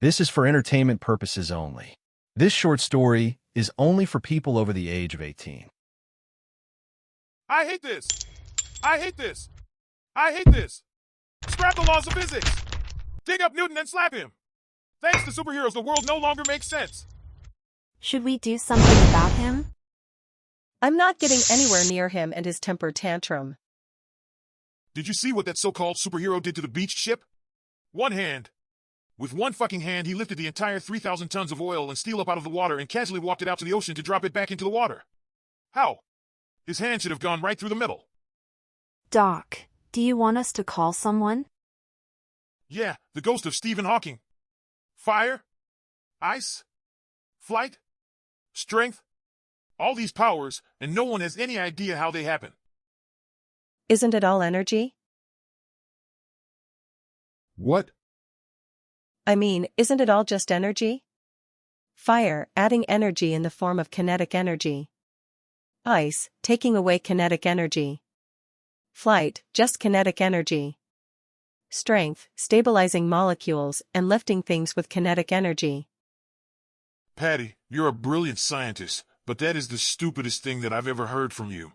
This is for entertainment purposes only. This short story is only for people over the age of 18. I hate this! I hate this! I hate this! Scrap the laws of physics! Dig up Newton and slap him! Thanks to superheroes, the world no longer makes sense! Should we do something about him? I'm not getting anywhere near him and his temper tantrum. Did you see what that so-called superhero did to the beached ship? One hand. With one fucking hand, he lifted the entire 3,000 tons of oil and steel up out of the water and casually walked it out to the ocean to drop it back into the water. How? His hand should have gone right through the middle. Doc, do you want us to call someone? Yeah, the ghost of Stephen Hawking. Fire, ice, flight, strength, all these powers, and no one has any idea how they happen. Isn't it all energy? What? I mean, isn't it all just energy? Fire, adding energy in the form of kinetic energy. Ice, taking away kinetic energy. Flight, just kinetic energy. Strength, stabilizing molecules and lifting things with kinetic energy. Patty, you're a brilliant scientist, but that is the stupidest thing that I've ever heard from you.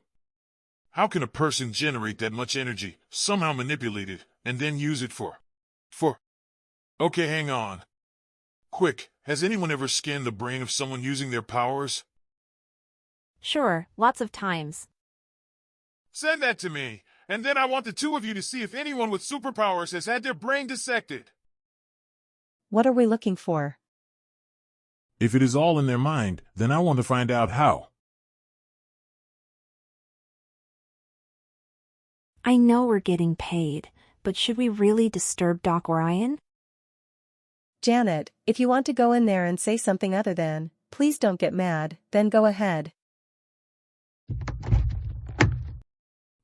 How can a person generate that much energy, somehow manipulate it, and then use it for? Okay, hang on. Quick, has anyone ever scanned the brain of someone using their powers? Sure, lots of times. Send that to me, and then I want the two of you to see if anyone with superpowers has had their brain dissected. What are we looking for? If it is all in their mind, then I want to find out how. I know we're getting paid, but should we really disturb Doc Orion? Janet, if you want to go in there and say something other than, please don't get mad, then go ahead.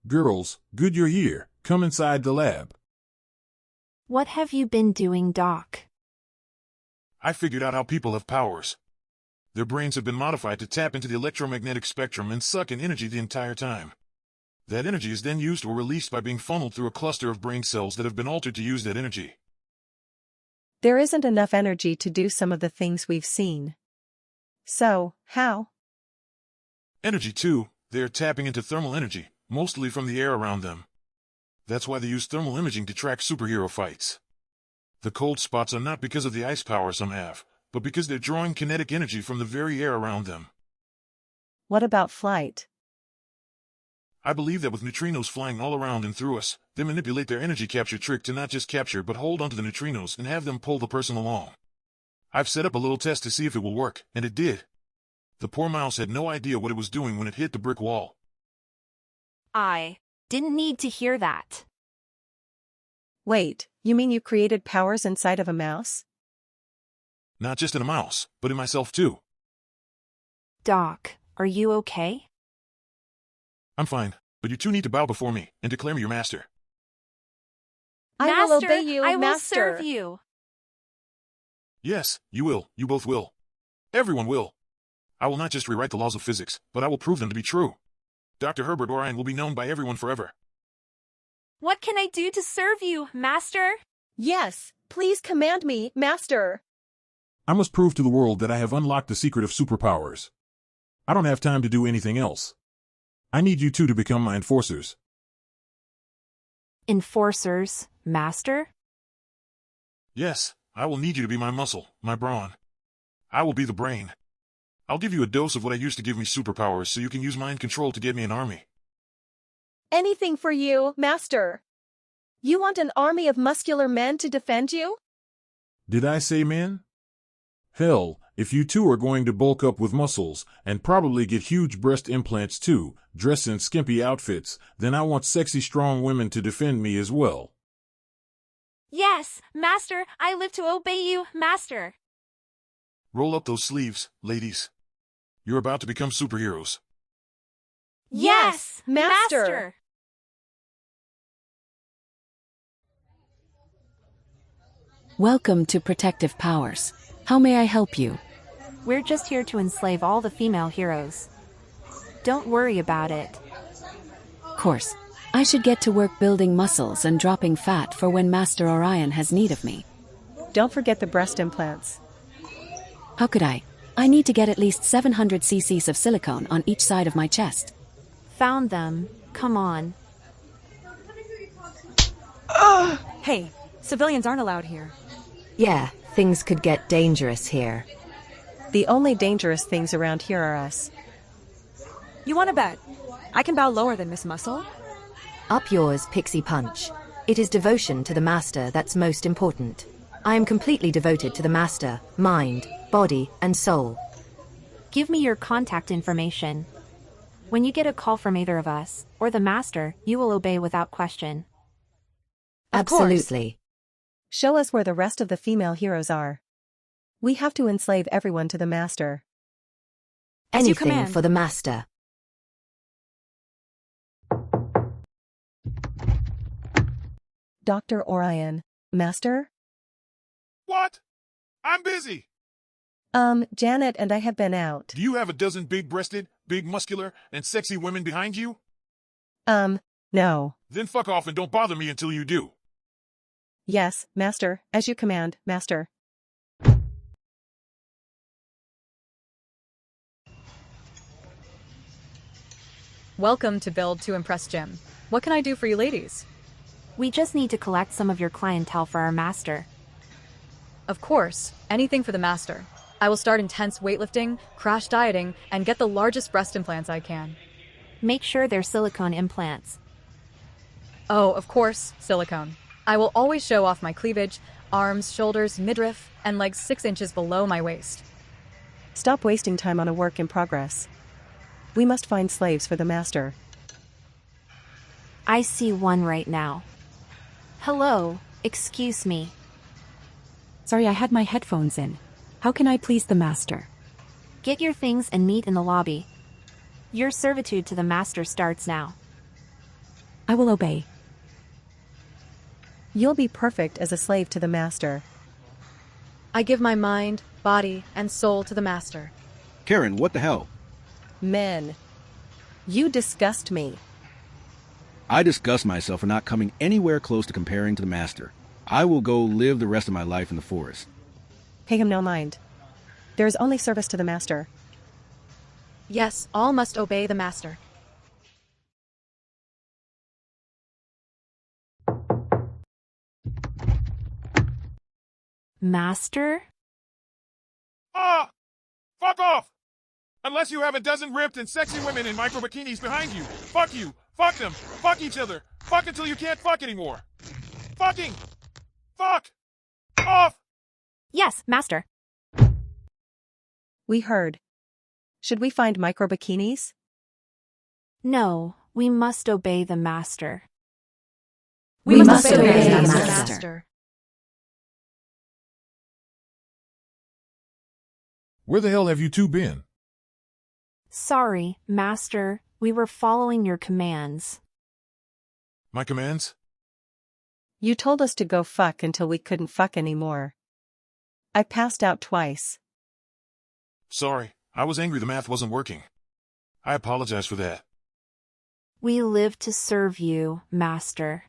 Girls, good you're here. Come inside the lab. What have you been doing, Doc? I figured out how people have powers. Their brains have been modified to tap into the electromagnetic spectrum and suck in energy the entire time. That energy is then used or released by being funneled through a cluster of brain cells that have been altered to use that energy. There isn't enough energy to do some of the things we've seen. So, how? Energy too, they're tapping into thermal energy, mostly from the air around them. That's why they use thermal imaging to track superhero fights. The cold spots are not because of the ice power some have, but because they're drawing kinetic energy from the very air around them. What about flight? I believe that with neutrinos flying all around and through us, they manipulate their energy capture trick to not just capture but hold onto the neutrinos and have them pull the person along. I've set up a little test to see if it will work, and it did. The poor mouse had no idea what it was doing when it hit the brick wall. I didn't need to hear that. Wait, you mean you created powers inside of a mouse? Not just in a mouse, but in myself too. Doc, are you okay? I'm fine, but you two need to bow before me and declare me your master. I will obey you, I will master. serve you. Yes, you will. You both will. Everyone will. I will not just rewrite the laws of physics, but I will prove them to be true. Dr. Herbert Orion will be known by everyone forever. What can I do to serve you, master? Yes, please command me, master. I must prove to the world that I have unlocked the secret of superpowers. I don't have time to do anything else. I need you two to become my enforcers. Enforcers, master? Yes, I will need you to be my muscle, my brawn. I will be the brain. I'll give you a dose of what I used to give me superpowers so you can use mind control to get me an army. Anything for you, master. You want an army of muscular men to defend you? Did I say men? Hell, if you two are going to bulk up with muscles, and probably get huge breast implants too, dress in skimpy outfits, then I want sexy strong women to defend me as well. Yes, master, I live to obey you, master. Roll up those sleeves, ladies. You're about to become superheroes. Yes, master. Welcome to Protective Powers. How may I help you? We're just here to enslave all the female heroes. Don't worry about it. Of course. I should get to work building muscles and dropping fat for when Master Orion has need of me. Don't forget the breast implants. How could I? I need to get at least 700 cc's of silicone on each side of my chest. Found them. Come on. Hey, civilians aren't allowed here. Yeah, things could get dangerous here. The only dangerous things around here are us. You want to bet? I can bow lower than Miss Muscle? Up yours, Pixie Punch. It is devotion to the Master that's most important. I am completely devoted to the Master, mind, body, and soul. Give me your contact information. When you get a call from either of us, or the Master, you will obey without question. Of course. Absolutely. Show us where the rest of the female heroes are. We have to enslave everyone to the Master. As you Anything command. for the Master. Dr. Orion. Master? What? I'm busy. Janet and I have been out. Do you have a dozen big-breasted, big muscular, and sexy women behind you? No. Then fuck off and don't bother me until you do. Yes, Master, as you command, Master. Welcome to Build to Impress Gym. What can I do for you ladies? We just need to collect some of your clientele for our Master. Of course, anything for the Master. I will start intense weightlifting, crash dieting, and get the largest breast implants I can. Make sure they're silicone implants. Oh, of course, silicone. I will always show off my cleavage, arms, shoulders, midriff, and legs 6 inches below my waist. Stop wasting time on a work in progress. We must find slaves for the Master. I see one right now. Hello, excuse me. Sorry, I had my headphones in. How can I please the Master? Get your things and meet in the lobby. Your servitude to the Master starts now. I will obey. You'll be perfect as a slave to the Master. I give my mind, body, and soul to the Master. Karen, what the hell? Men. You disgust me. I disgust myself for not coming anywhere close to comparing to the Master. I will go live the rest of my life in the forest. Pay him no mind. There is only service to the Master. Yes, all must obey the Master. Master? Ah! Fuck off! Unless you have a dozen ripped and sexy women in micro bikinis behind you. Fuck you. Fuck them. Fuck each other. Fuck until you can't fuck anymore. Fucking! Fuck! Off! Yes, Master. We heard. Should we find micro bikinis? No, we must obey the Master. We must obey obey the the Master. Master. Where the hell have you two been? Sorry, Master, we were following your commands. My commands? You told us to go fuck until we couldn't fuck anymore. I passed out twice. Sorry, I was angry the math wasn't working. I apologize for that. We live to serve you, Master.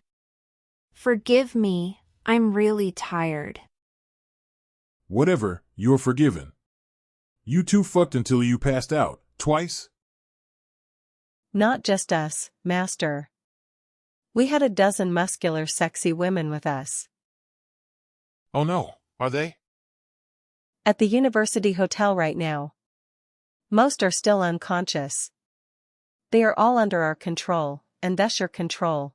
Forgive me, I'm really tired. Whatever, you're forgiven. You two fucked until you passed out. Twice? Not just us, Master. We had a dozen muscular, sexy women with us. Oh no, are they? At the university hotel right now. Most are still unconscious. They are all under our control, and thus your control.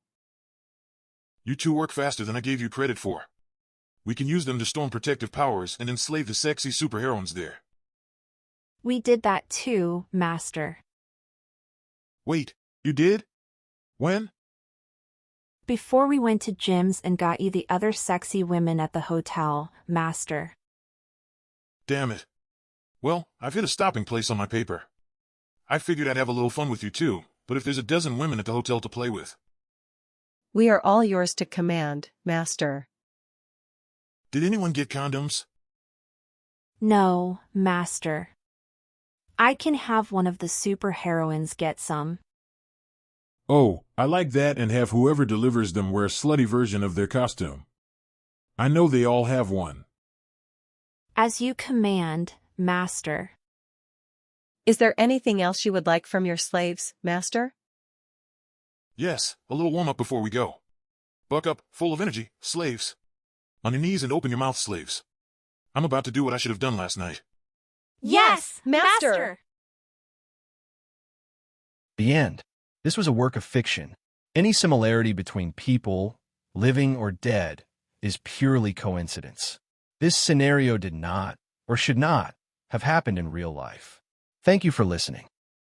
You two work faster than I gave you credit for. We can use them to storm protective powers and enslave the sexy superheroines there. We did that too, Master. Wait, you did? When? Before we went to gyms and got you the other sexy women at the hotel, Master. Damn it. Well, I've hit a stopping place on my paper. I figured I'd have a little fun with you too, but if there's a dozen women at the hotel to play with. We are all yours to command, Master. Did anyone get condoms? No, Master. I can have one of the superheroines get some. Oh, I like that, and have whoever delivers them wear a slutty version of their costume. I know they all have one. As you command, master. Is there anything else you would like from your slaves, master? Yes, a little warm-up before we go. Buck up, full of energy, slaves. On your knees and open your mouth, slaves. I'm about to do what I should have done last night. Yes, master! The end. This was a work of fiction. Any similarity between people, living or dead, is purely coincidence. This scenario did not, or should not, have happened in real life. Thank you for listening.